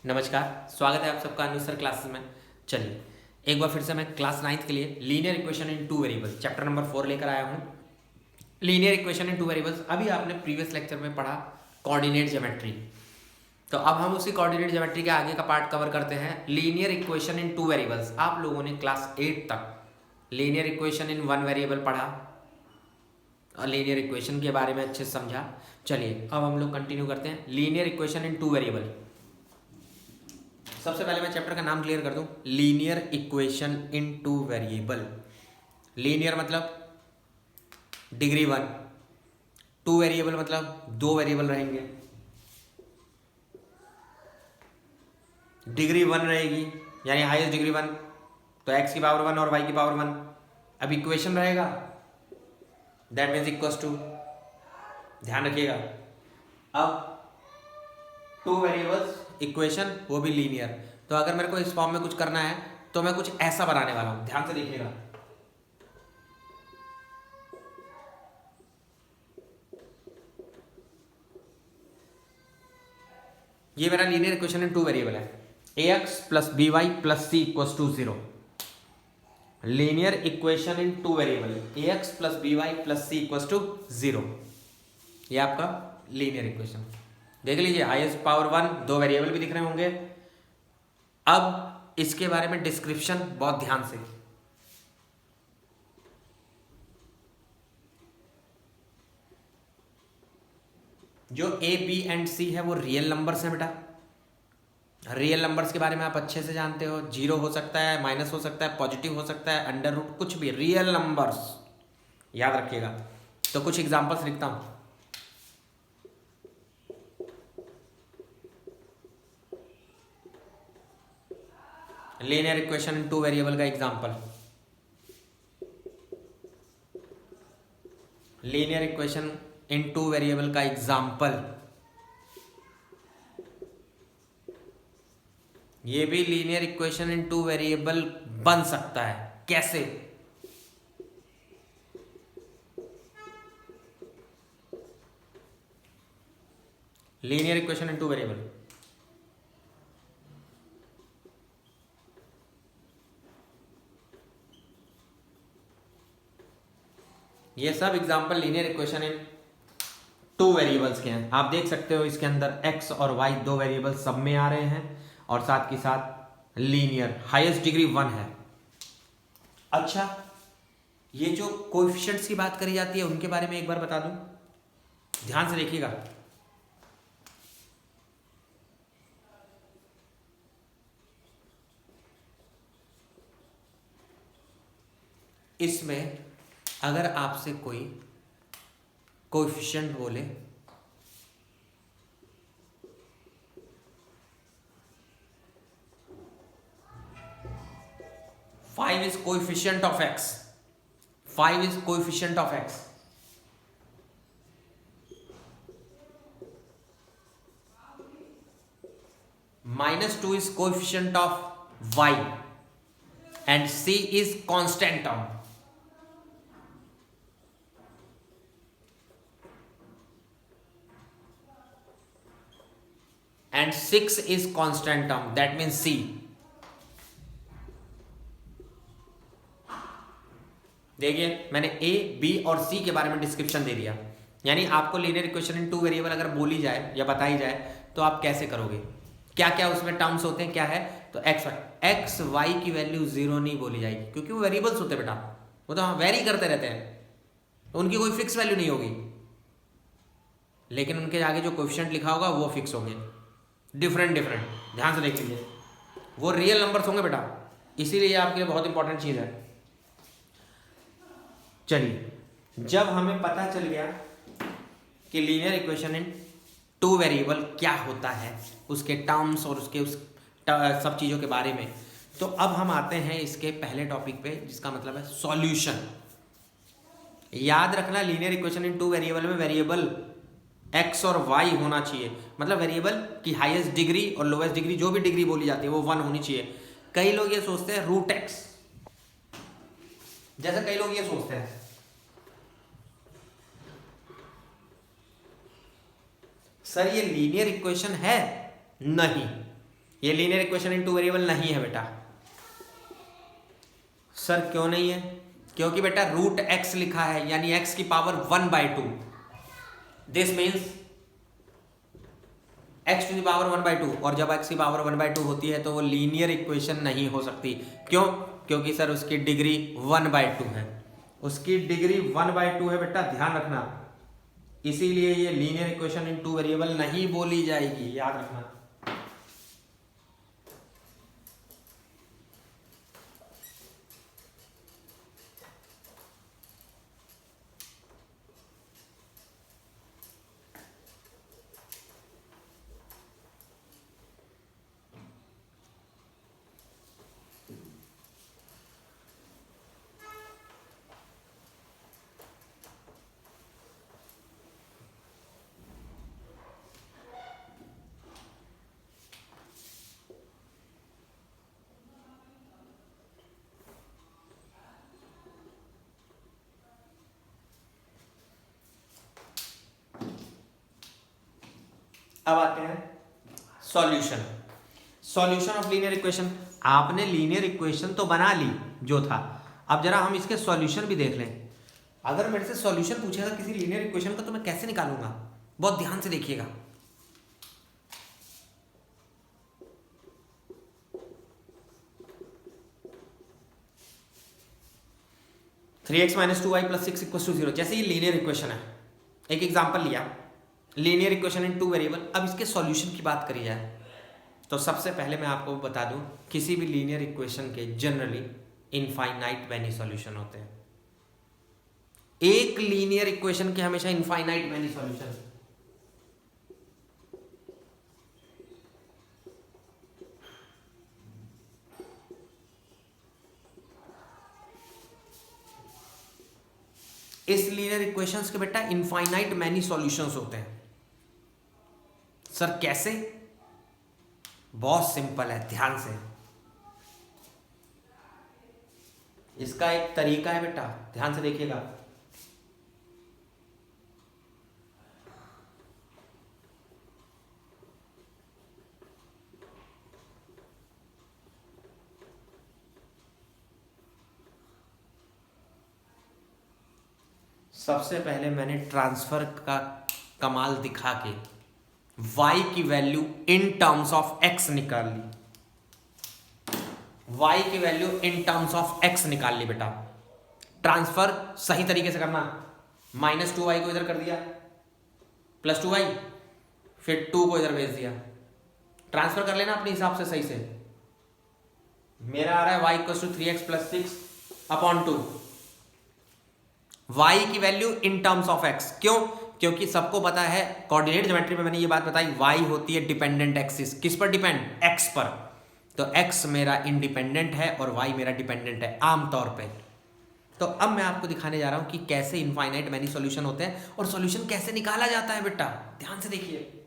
नमस्कार, स्वागत है आप सबका अनुसर क्लासेस में। चलिए एक बार फिर से मैं क्लास 9th के लिए linear equation in two variables chapter number 4 लेकर आया हूँ। Linear equation in two variables अभी आपने प्रीवियस लेक्चर में पढ़ा कोऑर्डिनेट ज्योमेट्री, तो अब हम उसी कोऑर्डिनेट ज्योमेट्री के आगे का पार्ट कवर करते हैं। Linear equation in two variables आप लोगों ने क्लास 8 तक linear equation in one variable पढ़ा और लीनियर इक्वेशन के बारे में अच्छे से समझा। चलिए अब हम लोग कंटिन्यू करते हैं linear equation in two variable. सबसे पहले मैं चैप्टर का नाम क्लियर कर दूं, linear equation in two variable. Linear मतलब डिग्री 1, टू वेरिएबल मतलब दो वेरिएबल रहेंगे, डिग्री 1 रहेगी यानी हाईएस्ट डिग्री 1, तो x की पावर 1 और y की पावर 1। अब इक्वेशन रहेगा दैट मीन्स इक्वल्स टू, ध्यान रखिएगा। अब टू वेरिएबल्स इक्वेशन वो भी लीनियर, तो अगर मेरे को इस फॉर्म में कुछ करना है तो मैं कुछ ऐसा बनाने वाला हूं, ध्यान से देखिएगा। ये मेरा linear equation in two variable है, ax plus B Y plus C equals to 0। Linear equation in two variable ax plus B Y plus C equals to 0, ये आपका लीनियर इक्वेशन। देख लीजिए हाईएस्ट पावर 1, दो वेरिएबल भी दिख रहे होंगे। अब इसके बारे में डिस्क्रिप्शन बहुत ध्यान से, जो ए बी एंड सी है वो रियल नंबर्स हैं बेटा। रियल नंबर्स के बारे में आप अच्छे से जानते हो, जीरो हो सकता है, माइनस हो सकता है, पॉजिटिव हो सकता है, अंडर रूट, कुछ भी रियल नंबर्स, याद रखिएगा। तो कुछ एग्जांपल्स लिखता हूं। Linear equation in two variable का example, linear equation in two variable का एग्जांपल, ये भी linear equation in two variable बन सकता है। कैसे? Linear equation in two variable, ये सब example linear equation in two variables के हैं। आप देख सकते हो इसके अंदर x और y दो वेरिएबल सब में आ रहे हैं और साथ के साथ लीनियर हाईएस्ट डिग्री 1 है। अच्छा, ये जो कोएफिशिएंट्स की बात करी जाती है उनके बारे में एक बार बता दूं, ध्यान से देखिएगा। इसमें अगर आपसे कोई कोएफिशिएंट बोले, five is coefficient of x, 5 is coefficient of x, -2 is coefficient of y and c is constant term, and 6 is constant term, that means c। देखिए मैंने a, b और c के बारे में डिस्क्रिप्शन दे दिया, यानी आपको linear equation in two variable अगर बोली जाए या बताई जाए तो आप कैसे करोगे, क्या क्या उसमें टर्म्स होते हैं, क्या है। तो एक्स वाई की वैल्यू 0 नहीं बोली जाएगी क्योंकि वो वेरिएबल्स होते हैं बेटा, वो तो वेरी करते रहते हैं, तो उनकी कोई फिक्स वैल्यू नहीं होगी, लेकिन उनके आगे जो कोएफिशिएंट लिखा होगा वो फिक्स होंगे, डिफरेंट डिफरेंट। ध्यान से देख लीजिए, वो रियल नंबर्स होंगे बेटा, इसीलिए ये आपके लिए बहुत इंपॉर्टेंट चीज़ है। चलिए, जब हमें पता चल गया कि linear equation in two variable क्या होता है, उसके टर्म्स और उसके सब चीज़ों के बारे में, तो अब हम आते हैं इसके पहले टॉपिक पे जिसका मतलब है सॉल्यूशन। याद रखना linear equation in two variable में वेरिएबल x और y होना चाहिए, मतलब वेरिएबल की हाईएस्ट डिग्री और लोएस्ट डिग्री जो भी डिग्री बोली जाती है वो 1 होनी चाहिए। कई लोग ये सोचते हैं रूट x, जैसे कई लोग ये सोचते हैं सर ये लीनियर इक्वेशन है, नहीं, ये linear equation in two variable नहीं है बेटा। सर क्यों नहीं है? क्योंकि बेटा रूट एक्स लिखा है, यानी एक्स की power 1/2। This means X to the power 1/2, और जब एक्स की पावर 1/2 होती है तो वो लीनियर इक्वेशन नहीं हो सकती। क्यों? क्योंकि सर उसकी डिग्री 1/2 है, उसकी डिग्री 1/2 है बेटा, ध्यान रखना। इसीलिए ये linear equation in two variable नहीं बोली जाएगी, याद रखना। अब आते हैं solution. Solution of linear equation. आपने लीनियर इक्वेशन तो बना ली जो था, अब जरा हम इसके सॉल्यूशन भी देख लें। अगर मेरे से सॉल्यूशन पूछेगा किसी लीनियर इक्वेशन का तो मैं कैसे निकालूंगा, बहुत ध्यान से देखिएगा। Three X minus 2y plus 6 equal to 0, जैसे ये लीनियर इक्वेशन है, एक एग्जांपल लिया, linear equation in two variable. अब इसके सॉल्यूशन की बात करी जाए तो सबसे पहले मैं आपको बता दूं, किसी भी लीनियर इक्वेशन के जनरली इनफाइनाइट मैनी सॉल्यूशन होते हैं। एक लीनियर इक्वेशन के हमेशा इनफाइनाइट मैनी सॉल्यूशन। इस लीनियर इक्वेशंस के बेटा इनफाइनाइट मैनी सॉल्यूशंस होते हैं। सर कैसे? बहुत सिंपल है, ध्यान से। इसका एक तरीका है बेटा, ध्यान से देखिएगा। सबसे पहले मैंने ट्रांसफर का कमाल दिखा के y की value in terms of x निकाल ली, y की value in terms of x निकाल ली बेटा। ट्रांसफर सही तरीके से करना, -2y को इधर कर दिया, +2y, फिर 2 को इधर भेज दिया। ट्रांसफर कर लेना अपने हिसाब से सही से। मेरा आ रहा है y = 3x + 6/2, y की value in terms of x। क्यों? क्योंकि सबको पता है कोऑर्डिनेट ज्योमेट्री में मैंने ये बात बताई, y होती है डिपेंडेंट एक्सिस। किस पर डिपेंड? x पर। तो x मेरा इंडिपेंडेंट है और y मेरा डिपेंडेंट है आमतौर पे। तो अब मैं आपको दिखाने जा रहा हूं कि कैसे इनफाइनाइट मैनी सॉल्यूशन होते हैं और सॉल्यूशन कैसे निकाला जाता है बेटा, ध्यान से देखिए।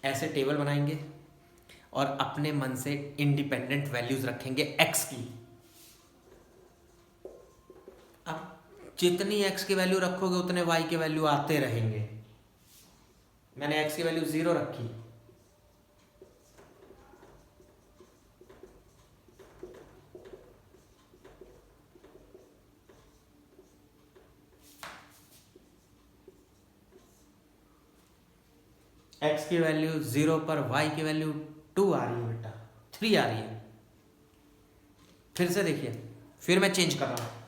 ऐसे टेबल बनाएंगे और अपने मन से इंडिपेंडेंट वैल्यूज रखेंगे x की। अब जितनी x की वैल्यू रखोगे उतने y के वैल्यू आते रहेंगे। मैंने x की वैल्यू 0 रखी, x की वैल्यू 0 पर y की वैल्यू 2 आ रही है बेटा, 3 आ रही है। फिर से देखिए, फिर मैं चेंज कर रहा हूं।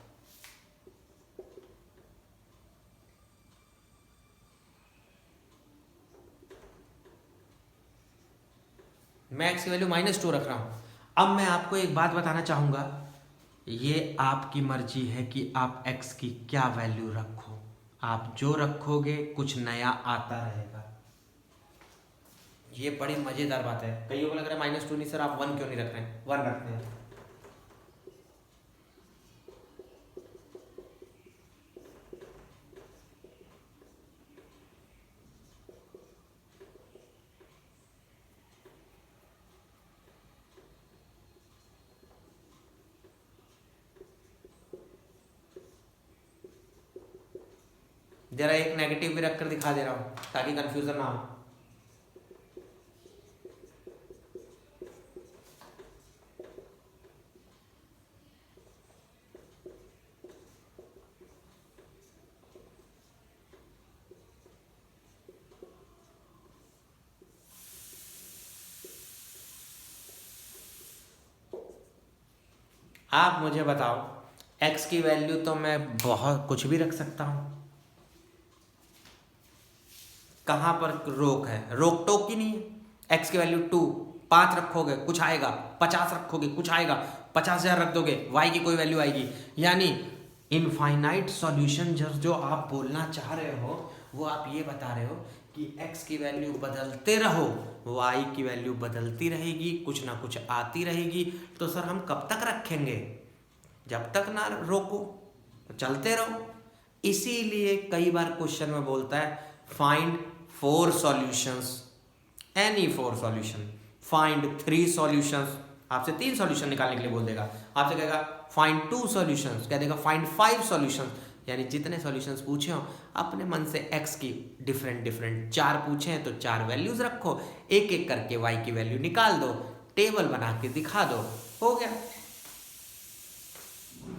मैं x की वैल्यू -2 रख रहा हूं। अब मैं आपको एक बात बताना चाहूंगा, ये आपकी मर्जी है कि आप x की क्या वैल्यू रखो। आप जो रखोगे कुछ नया आता रहेगा। ये बड़ी मजेदार बात है। कईयों को लग रहा है -2 नहीं सर, आप 1 क्यों नहीं रख रहे हैं? 1 रखते हैं। जरा एक नेगेटिव भी रखकर दिखा दे रहा हूं ताकि कंफ्यूजन ना हो। आप मुझे बताओ, x की वैल्यू तो मैं बहुत कुछ भी रख सकता हूं, कहां पर रोक है? रोक टोक की नहीं है। x की वैल्यू 2, 5 रखोगे कुछ आएगा, 50 रखोगे कुछ आएगा, 50,000 रख दोगे y की कोई वैल्यू आएगी। यानी इनफाइनाइट सॉल्यूशन जो आप बोलना चाह रहे हो वो आप ये बता रहे हो कि x की वैल्यू बदलते रहो, y की वैल्यू बदलती रहेगी, कुछ ना कुछ आती रहेगी। तो सर हम कब तक रखेंगे? जब तक ना रोको, चलते रहो। इसीलिए कई बार क्वेश्चन में बोलता है find 4 solutions, any 4 solution, find 3 solutions, आपसे 3 सॉल्यूशन निकालने के लिए बोल देगा। आपसे कहेगा फाइंड 2 सॉल्यूशंस, कह देगा फाइंड 5 सॉल्यूशंस। यानी जितने सॉल्यूशंस पूछे हो अपने मन से x की डिफरेंट 4 पूछे हैं तो 4 वैल्यूज रखो, एक एक करके y की वैल्यू निकाल दो, टेबल बना के दिखा दो, हो गया।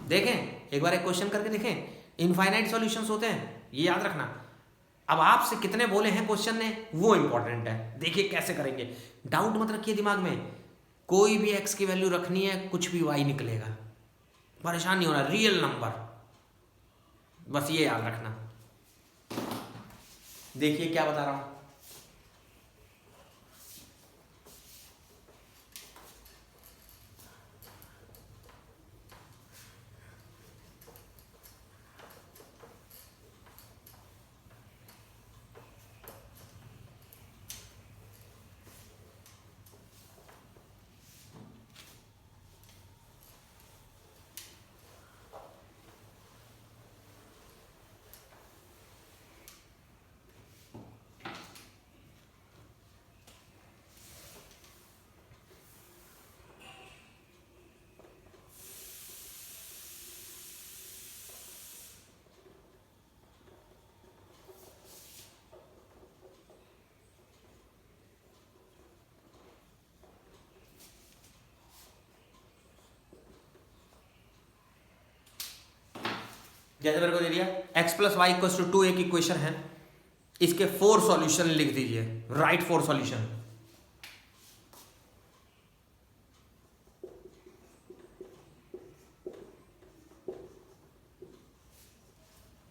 देखें एक बार एक क्वेश्चन करके देखें, इनफाइनाइट सॉल्यूशंस होते हैं, ये याद रखना। अब आपसे कितने बोले हैं क्वेश्चन ने वो इंपॉर्टेंट है। देखिए कैसे करेंगे, डाउट मत रखिए दिमाग में, कोई भी x की वैल्यू रखनी है, कुछ भी y निकलेगा, परेशान नहीं होना, रियल नंबर, बस ये याद रखना। देखिए क्या बता रहा हूं, जैसे मेरे को दे दिया x plus Y equal to 2 एक इक्वेशन है, इसके 4 सॉल्यूशन लिख दीजिए, राइट 4 सॉल्यूशन।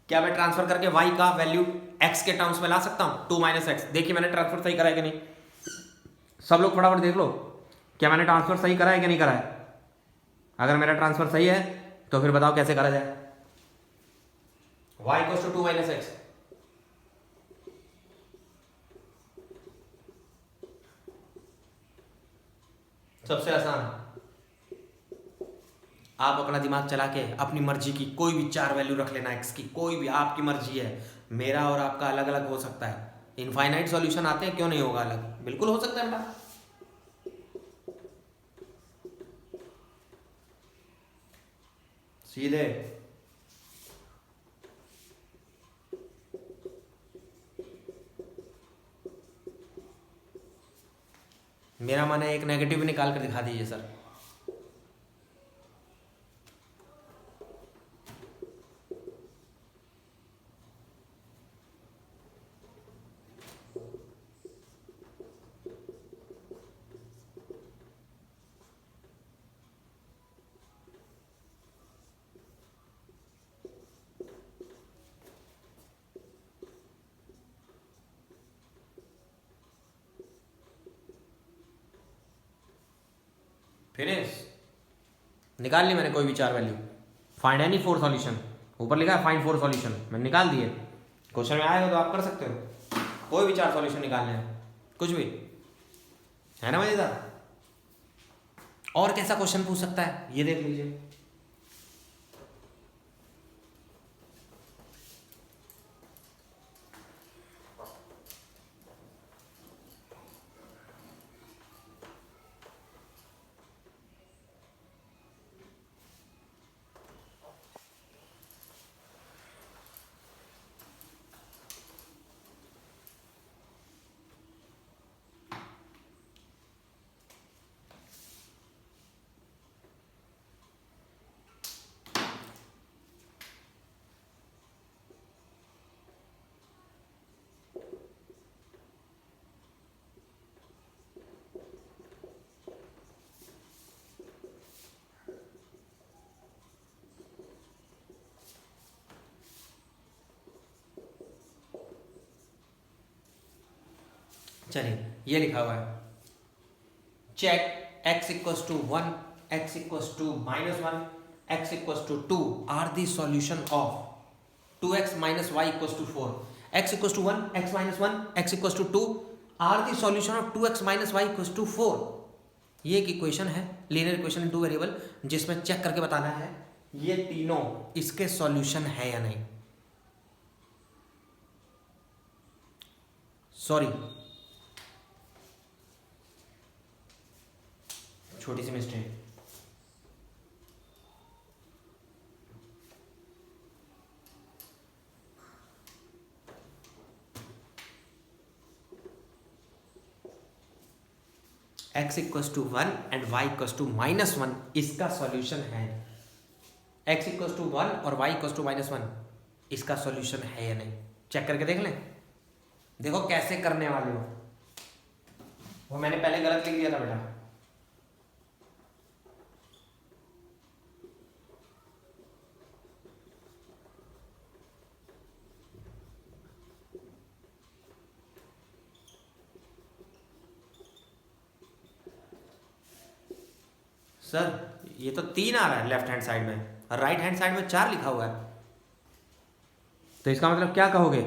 क्या मैं ट्रांसफर करके y का वैल्यू x के टर्म्स में ला सकता हूं? 2 माइनस एक्स। देखिए मैंने ट्रांसफर सही करा है कि नहीं, सब लोग फटाफट देख लो, क्या मैंने ट्रांसफर सही करा है कि नहीं करा है? अगर मेरा ट्रांसफर सही है तो फिर बताओ कैसे करा जाए। y equal to 2 minus X, सबसे आसान। आप अपना दिमाग चला के अपनी मर्जी की कोई भी 4 वैल्यू रख लेना x की, कोई भी, आपकी मर्जी है, मेरा और आपका अलग अलग हो सकता है। इनफाइनाइट सॉल्यूशन आते हैं, क्यों नहीं होगा अलग, बिल्कुल हो सकता है बेटा। सीधे मेरा मन है एक नेगेटिव निकाल कर दिखा दीजिए सर। फिनिश, निकाल ली मैंने कोई भी 4 वैल्यू, फाइंड एनी 4 सॉल्यूशन, ऊपर लिखा है फाइंड 4 सॉल्यूशन, मैंने निकाल दिए। क्वेश्चन में आए हो तो आप कर सकते हो, कोई भी 4 सॉल्यूशन निकालने हैं, कुछ भी, है ना मजेदार। और कैसा क्वेश्चन पूछ सकता है ये देख लीजिए। चलिए ये लिखा हुआ है, check x equals to 1, x equals to -1, x equals to 2 are the solution of 2x minus Y equals to 4, x equals to 1, x minus 1, x equals to 2 are the solution of 2x minus Y equals to 4। ये एक equation है, linear equation in two variable, जिसमें check करके बताना है ये तीनों इसके सॉल्यूशन है या नहीं। सॉरी, छोटी सी mistake, x equals to 1 and y equals to -1 इसका सॉल्यूशन है। x इक्वल्स टू 1 और y इक्वल्स टू -1 इसका सॉल्यूशन है या नहीं, चेक करके देख लें। देखो कैसे करने वाले हो, वो मैंने पहले गलत लिख दिया था बेटा। सर ये तो 3 आ रहा है लेफ्ट हैंड साइड में, और राइट हैंड साइड में 4 लिखा हुआ है, तो इसका मतलब क्या कहोगे?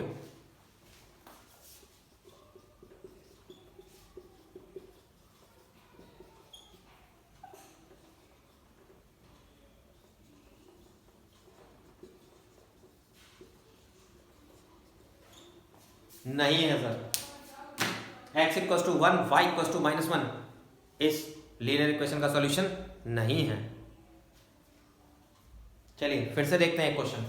नहीं है sir, x equals to 1, y equals to -1 इस लीनियर इक्वेशन का सॉल्यूशन नहीं है। चलिए फिर से देखते हैं क्वेश्चन।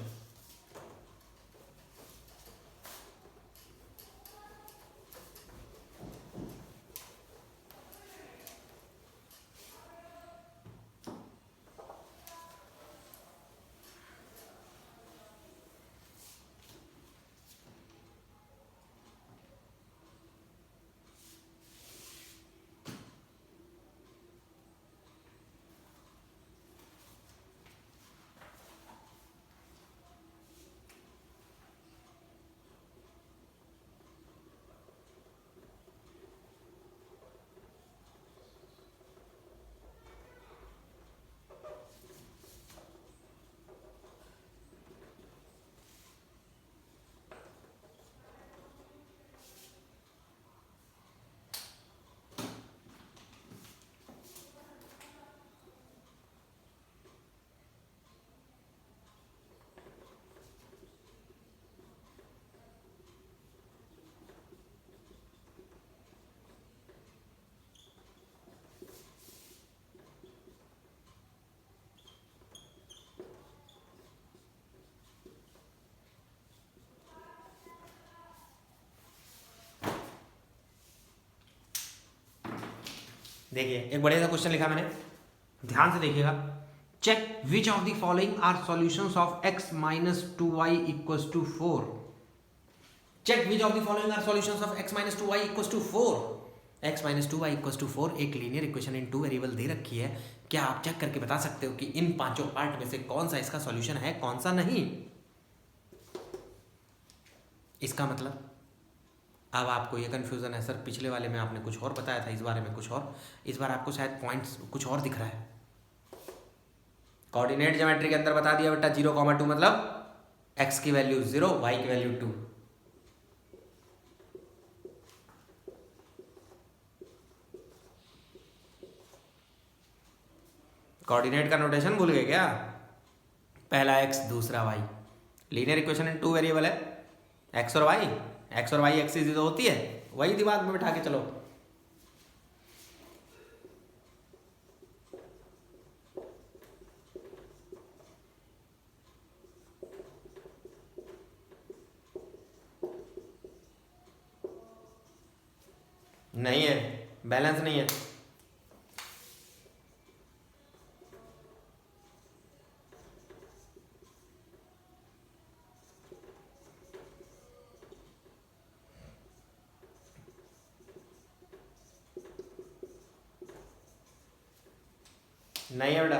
देखिए एक बढ़िया सा क्वेश्चन लिखा मैंने, ध्यान से देखिएगा। Check which of the following are solutions of x minus 2y equals to 4। Check which of the following are solutions of x minus 2y equals to 4। x minus 2y equals to 4 एक linear equation in two variable दे रखी है। क्या आप check करके बता सकते हो कि इन पांचों पार्ट में से कौन सा इसका सॉल्यूशन है, कौन सा नहीं? इसका मतलब अब आपको ये कन्फ्यूज़न है, सर पिछले वाले में आपने कुछ और बताया था, इस बारे में कुछ और, इस बार आपको शायद पॉइंट्स कुछ और दिख रहा है। कोऑर्डिनेट ज्योमेट्री के अंदर बता दिया बेटा 0,2 मतलब x की वैल्यू 0, y की वैल्यू 2। कोऑर्डिनेट का नोटेशन भूल गए क्या? पहला x दूसरा y, linear equation in two variable है, x और y, x और y एक्सिस जो होती है वही दिमाग में बिठा के चलो। नहीं है, बैलेंस नहीं है। नहीं है बेटा,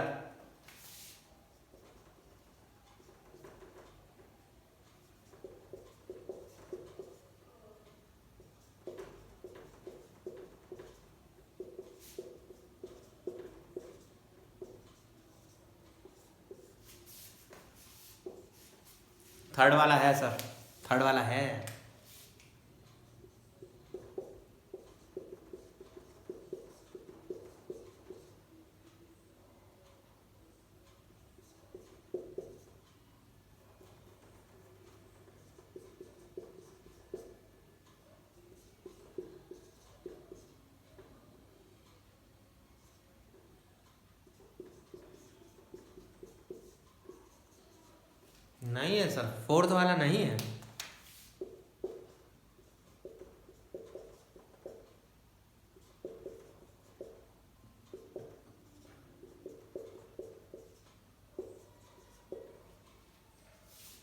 थर्ड वाला है सर, थर्ड वाला है। नहीं है सर, फोर्थ वाला नहीं है।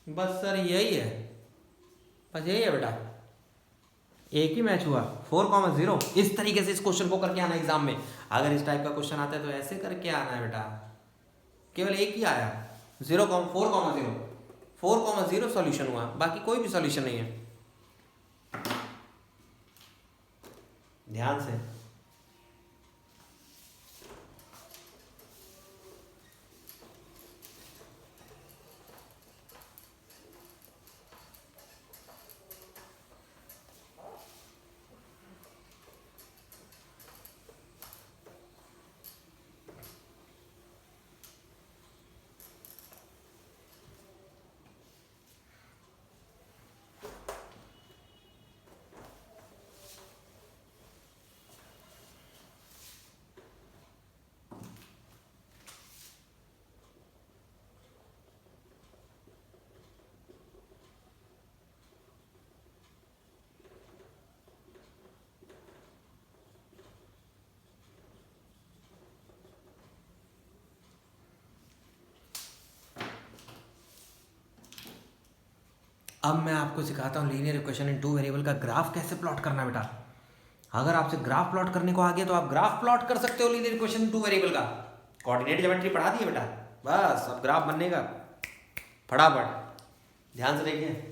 बस सर यही है, बस यही है बेटा, एक ही मैच हुआ 4,0। इस तरीके से इस क्वेश्चन को करके आना एग्जाम में। अगर इस टाइप का क्वेश्चन आता है तो ऐसे करके आना है बेटा। केवल एक ही आया 4,0, 4,0 सॉल्यूशन हुआ, बाकी कोई भी सॉल्यूशन नहीं है। ध्यान से। अब मैं आपको सिखाता हूँ linear equation in two variable का ग्राफ कैसे प्लॉट करना बेटा। अगर आपसे ग्राफ प्लॉट करने को आ गया तो आप ग्राफ प्लॉट कर सकते हो linear equation in two variable का। कोऑर्डिनेट ज्योमेट्री पढ़ा दी है बेटा, बस अब ग्राफ बनने का फटाफट। ध्यान से देखिए,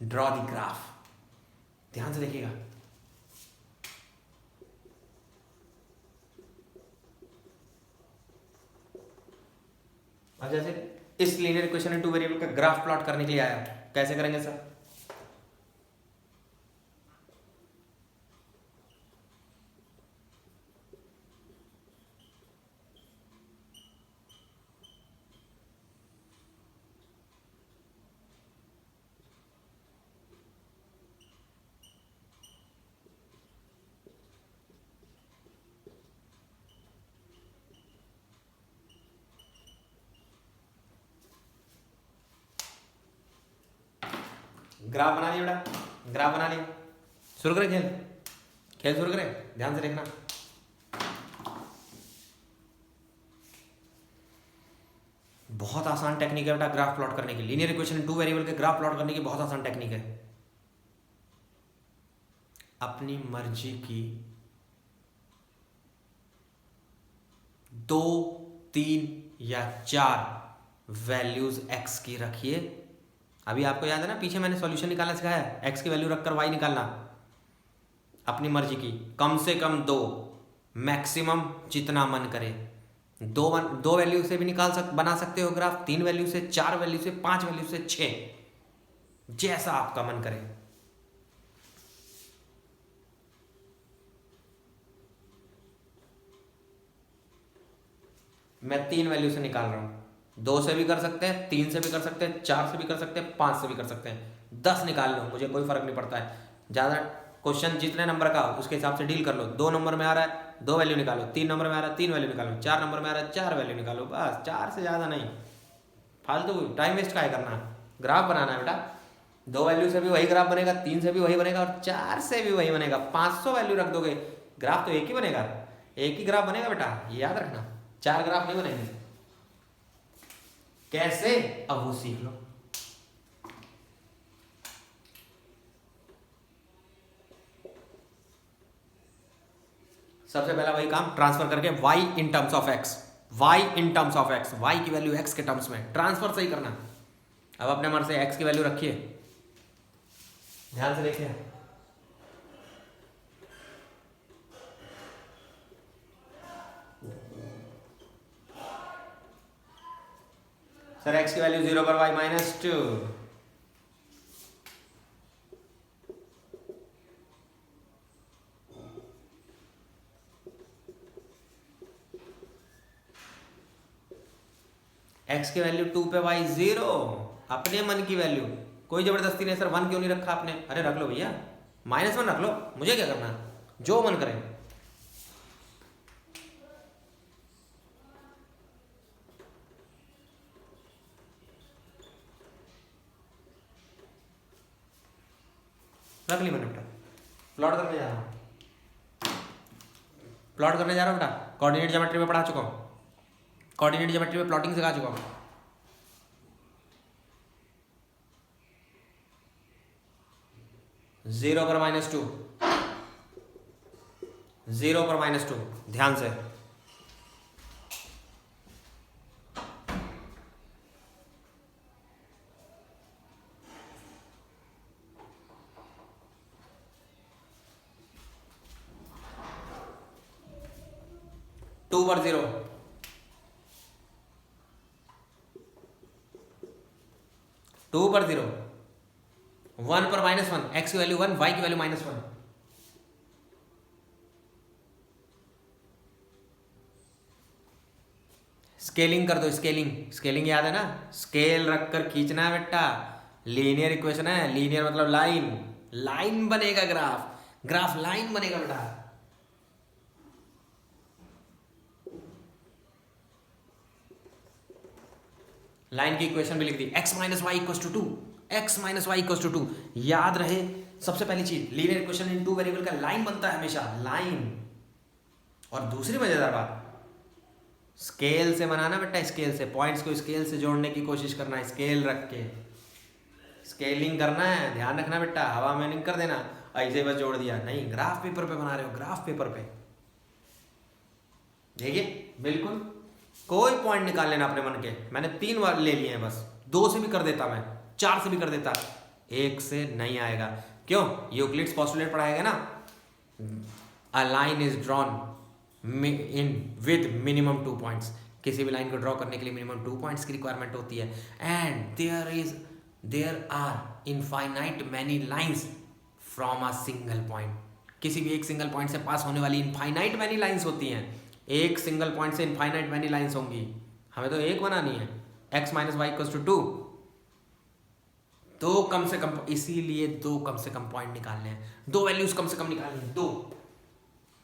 ड्रॉ द ग्राफ, ध्यान से देखिएगा। अब जैसे इस linear equation in two variable का ग्राफ प्लॉट करने के लिए आया, कैसे करेंगे सर? ग्राफ बना लिया बेटा, ग्राफ बना लिया। शुरू करें खेल, खेल शुरू करें, ध्यान से देखना। बहुत आसान टेक्निक है बेटा ग्राफ प्लॉट करने की। लीनियर इक्वेशन टू वेरिएबल के ग्राफ प्लॉट करने की बहुत आसान टेक्निक है। अपनी मर्जी की 2, 3 या 4 वैल्यूज x की रखिए। अभी आपको याद है ना, पीछे मैंने सॉल्यूशन निकालना सिखाया है, x की वैल्यू रखकर y निकालना। अपनी मर्जी की कम से कम 2, मैक्सिमम जितना मन करे। 2 वैल्यू से भी बना सकते हो ग्राफ, 3 वैल्यू से, 4 वैल्यू से, 5 वैल्यू से, 6, जैसा आपका मन करे। मैं 3 वैल्यू से निकाल रहा हूं। 2 से भी कर सकते हैं, 3 से भी कर सकते हैं, 4 से भी कर सकते हैं, 5 से भी कर सकते हैं। 10 निकाल लो, मुझे कोई फर्क नहीं पड़ता है। ज़्यादा क्वेश्चन जितने नंबर का उसके हिसाब से डील कर लो। 2 नंबर में आ रहा है 2 वैल्यू निकालो, 3 नंबर में आ रहा है 3 वैल्यू निकालो, 4 नंबर में आ रहा है 4 वैल्यू निकालो, बस। 4 से ज़्यादा नहीं, फालतू टाइम वेस्ट काहे करना। ग्राफ बनाना है बेटा, 2 वैल्यू से भी वही ग्राफ बनेगा, 3 से भी वही बनेगा और 4 से भी वही बनेगा। 500 वैल्यू रख दोगे, ग्राफ तो एक ही बनेगा, एक ही ग्राफ बनेगा बेटा, याद रखना। 4 ग्राफ नहीं बनेंगे। कैसे, अब वो सीख लो। सबसे पहला वही काम, ट्रांसफर करके y in terms of x, y in terms of x, y की वैल्यू x के टर्म्स में ट्रांसफर सही करना। अब अपने मन से x की वैल्यू रखिए, ध्यान से देखिए। सर एक्स की वैल्यू 0 पर वाई -2, एक्स की वैल्यू 2 पे वाई 0, अपने मन की वैल्यू, कोई जबरदस्ती नहीं। सर 1 क्यों नहीं रखा आपने? अरे रख लो भैया, -1 रख लो, मुझे क्या करना, जो मन करे। रख ली मैंने बेटा, प्लॉट करने जा रहा हूँ, प्लॉट करने जा रहा हूँ बेटा। कोऑर्डिनेट ज्योमेट्री में पढ़ा चुका हूँ, कोऑर्डिनेट ज्योमेट्री में प्लॉटिंग सिखा चुका हूँ। जीरो पर -2, 0 पर -2, ध्यान से। टू पर 0, 2 पर 0, 1 पर -1, एक्स की वैल्यू 1, वाई की वैल्यू -1। स्केलिंग कर दो, स्केलिंग, स्केलिंग याद है ना, स्केल रखकर खींचना है बेटा। लीनियर इक्वेशन है, लीनियर मतलब लाइन, लाइन बनेगा ग्राफ, ग्राफ लाइन बनेगा बेटा। लाइन की इक्वेशन भी लिख दी, x - y = 2, x - y = 2। याद रहे सबसे पहली चीज, लीनियर इक्वेशन इन 2 वेरिएबल का लाइन बनता है हमेशा, लाइन। और दूसरी मजेदार बात, स्केल से बनाना बेटा, स्केल से, पॉइंट्स को स्केल से जोड़ने की कोशिश करना है, स्केल रख के स्केलिंग करना है, ध्यान रखना बेटा, हवा में नहीं कर देना ऐसे बस जोड़ दिया, नहीं, ग्राफ पेपर पे बना रहे हो, ग्राफ पेपर पे। देखिए बिल्कुल कोई पॉइंट निकाल लेना अपने मन के, मैंने 3 बार ले लिए हैं, बस 2 से भी कर देता, मैं 4 से भी कर देता, 1 से नहीं आएगा। क्यों? यूक्लिड्स पोस्टुलेट पढ़ाएगा ना, a line is drawn in with minimum 2 points. किसी भी लाइन को ड्रॉ करने के लिए मिनिमम 2 पॉइंट्स की रिक्वायरमेंट होती है। And there are infinite many lines from a single point. किसी भी एक सिंगल पॉइंट से पास होने वाली इनफाइनाइट मैनी लाइंस होती हैं। एक सिंगल पॉइंट से इनफाइनाइट मैनी लाइंस होंगी, हमें तो एक बनानी है, x - y = 2। दो कम से कम, इसीलिए 2 कम से कम पॉइंट निकालने हैं, 2 वैल्यूज कम से कम निकालनी है, 2।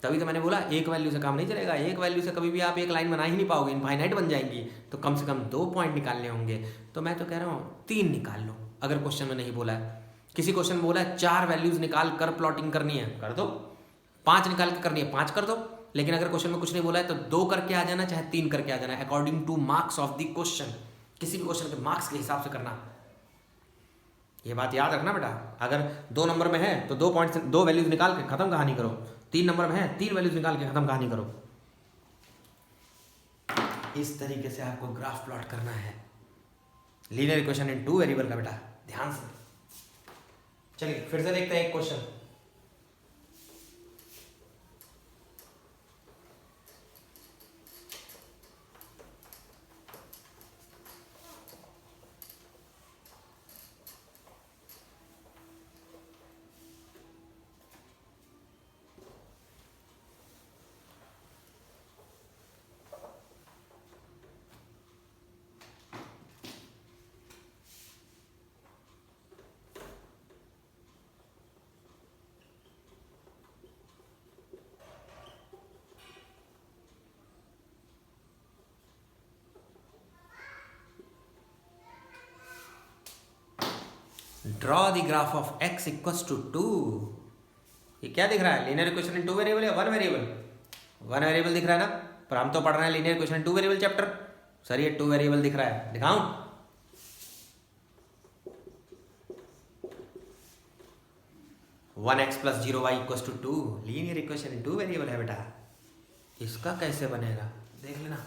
तभी तो मैंने बोला एक वैल्यू से काम नहीं चलेगा, एक वैल्यू से कभी भी आप एक लाइन बना ही नहीं पाओगे, इनफाइनाइट बन जाएंगी। तो कम से कम 2 पॉइंट निकालने होंगे। तो मैं तो कह रहा हूँ 3 निकाल लो, अगर क्वेश्चन में नहीं बोला है। किसी क्वेश्चन में बोला है 4 वैल्यूज निकाल कर प्लॉटिंग करनी है, कर दो। 5 निकाल के करनी है, 5 कर दो। लेकिन अगर क्वेश्चन में कुछ नहीं बोला है तो 2 करके आ जाना, चाहे 3 करके आ जाना, according two marks of the question. किसी भी क्वेश्चन के मार्क्स के हिसाब से करना, ये बात याद रखना बेटा। अगर 2 नंबर में है तो 2 वैल्यूज निकाल के खत्म कहानी करो, 3 नंबर में है 3 वैल्यूज निकाल के खत्म कहानी करो। इस तरीके से आपको ग्राफ प्लॉट करना है लीनियर इक्वेशन इन 2 वेरिएबल का बेटा, ध्यान से। चलिए फिर से देखते हैं एक question. Draw the graph of x = 2। ये क्या दिख रहा है? लीनियर इक्वेशन इन 2 वेरिएबल या 1 वेरिएबल? 1 वेरिएबल दिख रहा है ना, पर हम तो पढ़ रहे हैं लीनियर इक्वेशन इन 2 वेरिएबल चैप्टर। सर ये 2 वेरिएबल दिख रहा है, दिखाऊं? One x plus 0y = 2, linear equation इन 2 वेरिएबल है बेटा। इसका कैसे बनेगा देख लेना।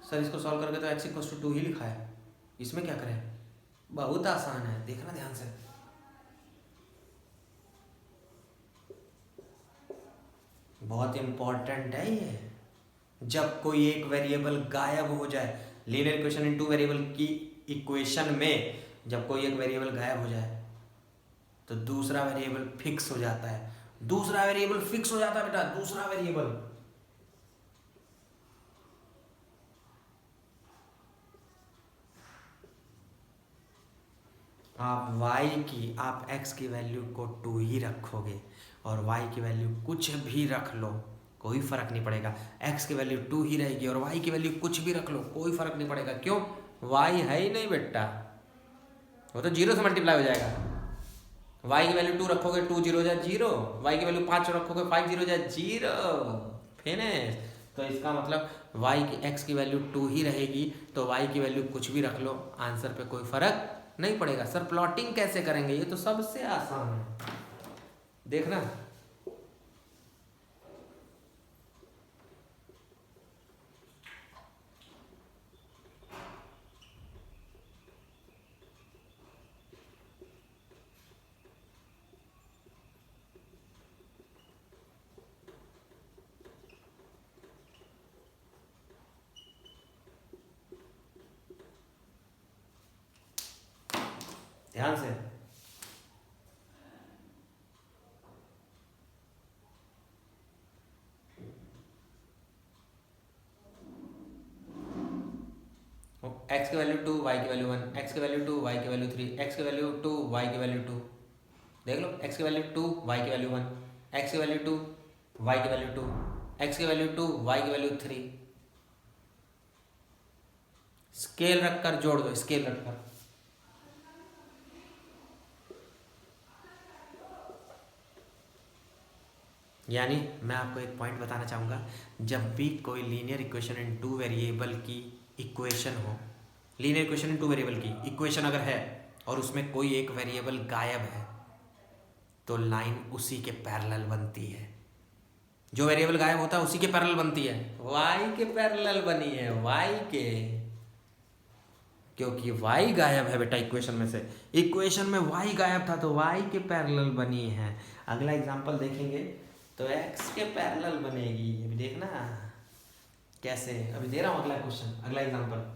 सर इसको सॉल्व करके तो x = 2 ही लिखा है, इसमें क्या करें? बहुत आसान है, देखना ध्यान से। बहुत इंपॉर्टेंट है ये, जब कोई एक वेरिएबल गायब हो जाए, linear equation in two variable की इक्वेशन में जब कोई एक वेरिएबल गायब हो जाए तो दूसरा वेरिएबल फिक्स हो जाता है। दूसरा वेरिएबल फिक्स हो जाता है बेटा, दूसरा वेरिएबल। आप x की वैल्यू को 2 ही रखोगे और y की वैल्यू कुछ भी रख लो, कोई फर्क नहीं पड़ेगा। x की वैल्यू 2 ही रहेगी और y की वैल्यू कुछ भी रख लो, कोई फर्क नहीं पड़ेगा। क्यों? y है ही नहीं बेटा, वो तो 0 से मल्टीप्लाई हो जाएगा। y की वैल्यू 2 रखोगे 2 0 जाए 0, y की वैल्यू 5 रखोगे 5 0 जाए 0, फिनिश। तो इसका मतलब y की x की वैल्यू 2 ही रहेगी, तो y की वैल्यू कुछ भी रख लो, आंसर पे कोई फर्क नहीं पड़ेगा। सर प्लॉटिंग कैसे करेंगे? ये तो सबसे आसान है, देखना। ध्यान से। x की वैल्यू 2, y की वैल्यू 1, x की वैल्यू 2, y की वैल्यू 3, x की वैल्यू 2, y की वैल्यू 2। देख लो, x की वैल्यू 2, y की वैल्यू 1, x की वैल्यू 2, y की वैल्यू 2, x की वैल्यू 2, y की वैल्यू 3। स्केल रखकर जोड़ दो, स्केल रखकर। यानी मैं आपको एक पॉइंट बताना चाहूँगा, जब भी कोई linear equation in two variable की इक्वेशन हो, linear equation in two variable की इक्वेशन अगर है और उसमें कोई एक वेरिएबल गायब है, तो लाइन उसी के पैरेलल बनती है। जो वेरिएबल गायब होता है उसी के पैरेलल बनती है। y के पैरेलल बनी है, y के, क्योंकि y गायब है बेटा इक्वेशन में से। इक्वेशन में y गायब था तो y के पैरेलल बनी है। अगला एग्जांपल देखेंगे तो x के पैरेलल बनेगी। अभी देखना कैसे, अभी दे रहा हूँ अगला क्वेश्चन, अगला एग्जांपल।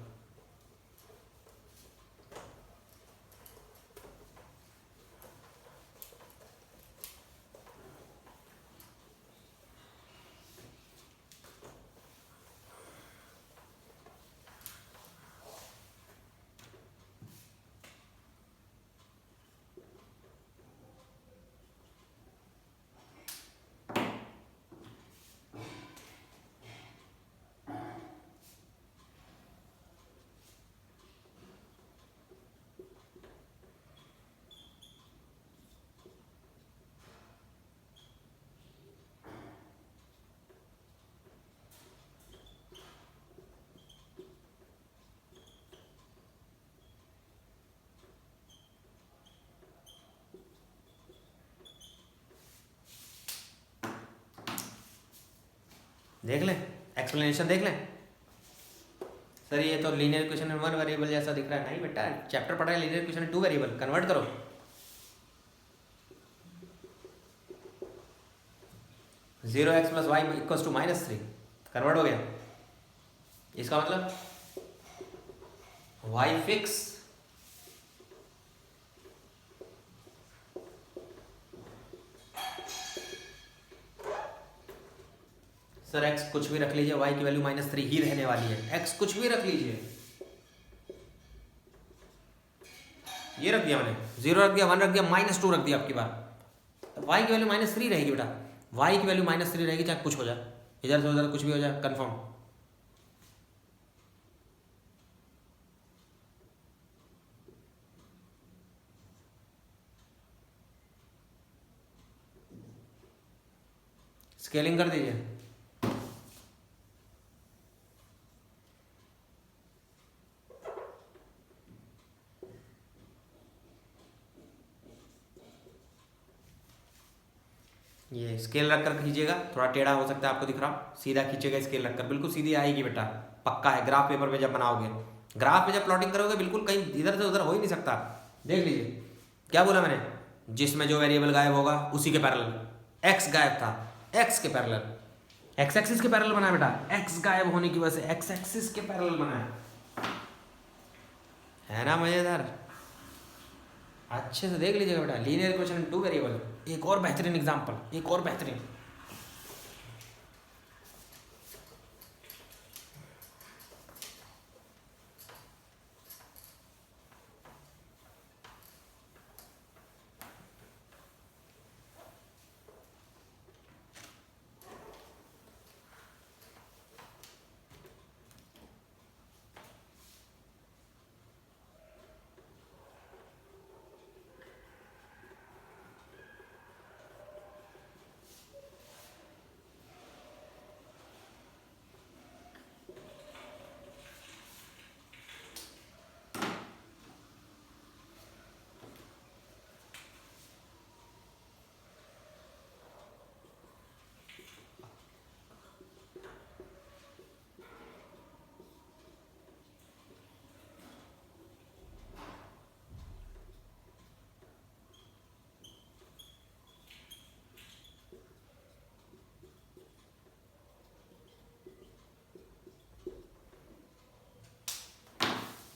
देख लें, एक्सप्लेनेशन देख लें। सर ये तो लीनियर इक्वेशन में 1 वेरिएबल जैसा दिख रहा है। नहीं बेटा, चैप्टर पढ़ा है लीनियर इक्वेशन में 2 वेरिएबल, कन्वर्ट करो। Zero X plus Y equals to -3, convert हो गया। इसका मतलब y फिक्स सर x कुछ भी रख लीजिए, y की वैल्यू -3 ही रहने वाली है। x कुछ भी रख लीजिए, ये रख दिया मैंने, 0 रख दिया, 1 रख दिया, -2 रख दिया। आपकी बार y की वैल्यू -3 रहेगी बेटा, y की वैल्यू -3 रहेगी, चाहे कुछ हो जाए, इधर से उधर कुछ भी हो जाए, कंफर्म। स्केलिंग कर दीजिए। ये स्केल रखकर खींचिएगा, थोड़ा टेढ़ा हो सकता है आपको दिख रहा, सीधा खींचेगा स्केल रखकर, बिल्कुल सीधी आएगी बेटा, पक्का है। ग्राफ पेपर में जब बनाओगे, ग्राफ में जब प्लॉटिंग करोगे, बिल्कुल कहीं इधर से उधर हो ही नहीं सकता। देख लीजिए क्या बोला मैंने, जिसमें जो वेरिएबल गायब होगा उसी के पैरेलल। एक्स गायब था, एक्स के पैरेलल, एक्स एक्सिस के पैरेलल बनाया बेटा, एक्स गायब होने की वजह से एक्स एक्सिस के पैरेलल बनाया, है ना मजेदार। अच्छे से देख लीजिएगा बेटा, linear equation in two variable. एक और बेहतरीन एग्जांपल, एक और बेहतरीन।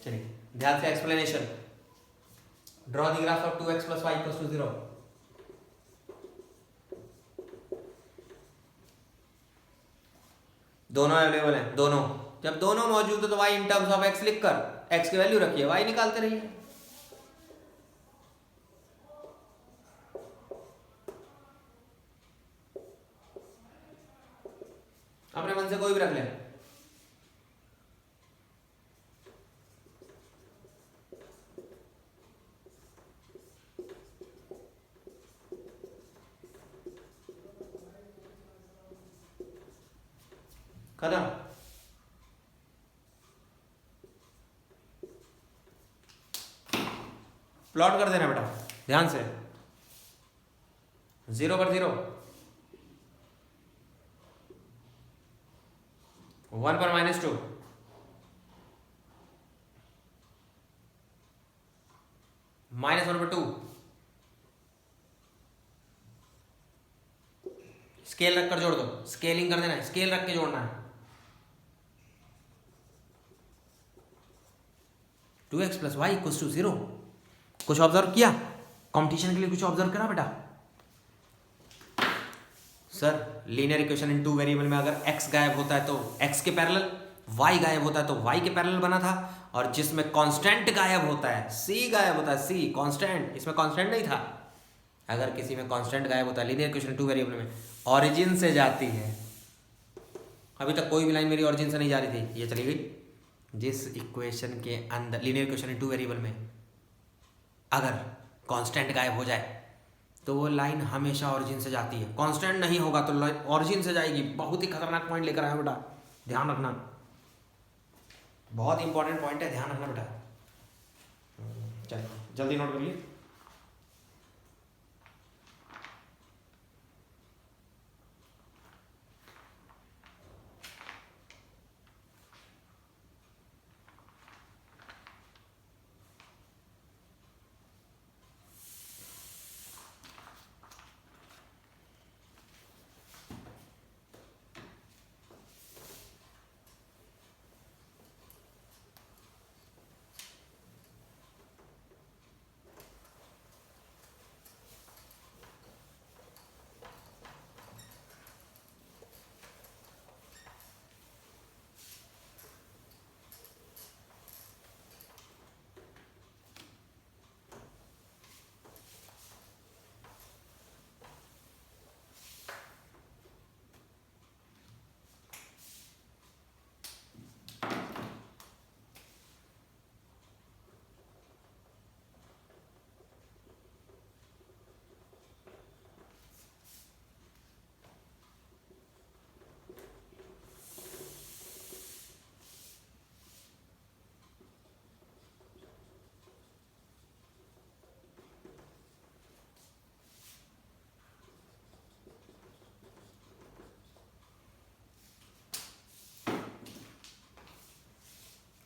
चलिए ध्यान से explanation. Draw the graph of 2x + y = 0। दोनों अवेलेबल हैं, दोनों। जब दोनों मौजूद है तो y in terms of x लिखकर x की वैल्यू रखिए, y निकालते रहिए। अपने मन से कोई भी रख ले। खत्म। प्लॉट कर देना बेटा ध्यान से, 0 पर 0, 1 पर -2, -1 पर 2, स्केल रखकर जोड़ दो, स्केलिंग कर देना है, स्केल रख के जोड़ना है। 2x + y = 0। कुछ ऑब्जर्व किया? कंपटीशन के लिए कुछ ऑब्जर्व करा बेटा? Sir linear equation in two variable में अगर x गायब होता है तो x के पैरेलल, y गायब होता है तो y के पैरेलल बना था, और जिसमें कांस्टेंट गायब होता है, c गायब होता है, c कांस्टेंट, इसमें कांस्टेंट नहीं था। अगर किसी में कांस्टेंट गायब होता है लीनियर इक्वेशन टू वेरिएबल में, ऑरिजिन से जाती है। अभी तक कोई भी लाइन मेरी ऑरिजिन से नहीं जा रही थी, ये चली गई। जिस इक्वेशन के अंदर linear equation in two variable में अगर कांस्टेंट गायब हो जाए तो वो लाइन हमेशा ऑरिजिन से जाती है। कांस्टेंट नहीं होगा तो ऑरिजिन से जाएगी। बहुत ही खतरनाक पॉइंट लेकर आया बेटा, ध्यान रखना, बहुत इंपॉर्टेंट पॉइंट है, ध्यान रखना बेटा। चलो जल्दी नोट करिए।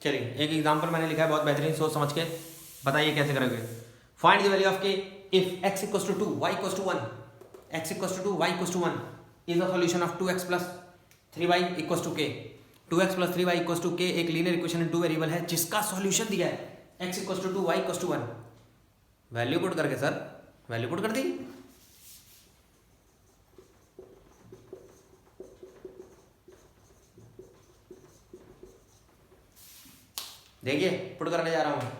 चलिए एक एग्जांपल मैंने लिखा है बहुत बेहतरीन, सोच समझ के बताइए कैसे करोगे। Find the value of k if x = 2 y = 1, x = 2 y = 1 is the solution of 2x + 3y equal to के, 2x plus 3y equal to के एक linear equation in two variable है जिसका सॉल्यूशन दिया है x equal to 2 y equal to 1। Value put करके sir, value put कर दी। देखिए पुट करने जा रहा हूं।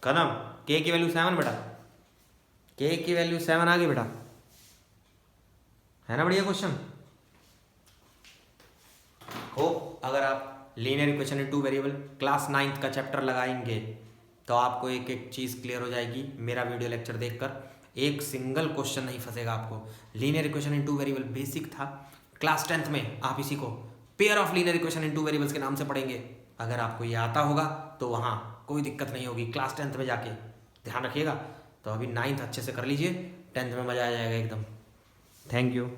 कदम के की वैल्यू 7 बेटा, के की वैल्यू 7 आ गई बेटा, है ना बढ़िया क्वेश्चन। होप अगर आप linear equation in two variable class 9th का चैप्टर लगाएंगे तो आपको एक एक चीज़ क्लियर हो जाएगी। मेरा वीडियो लेक्चर देखकर एक सिंगल क्वेश्चन नहीं फंसेगा आपको। Linear equation in two variable basic था, क्लास 10th में आप इसी को pair of linear equation in two variables के नाम से पढ़ेंगे। अगर आपको ये आता होगा तो वहाँ कोई दिक्कत नहीं होगी, क्लास 10th में जाके ध्यान रखिएगा। तो अभी 9th अच्छे से कर लीजिए, 10th में मज़ा आ जाएगा एकदम। Thank you.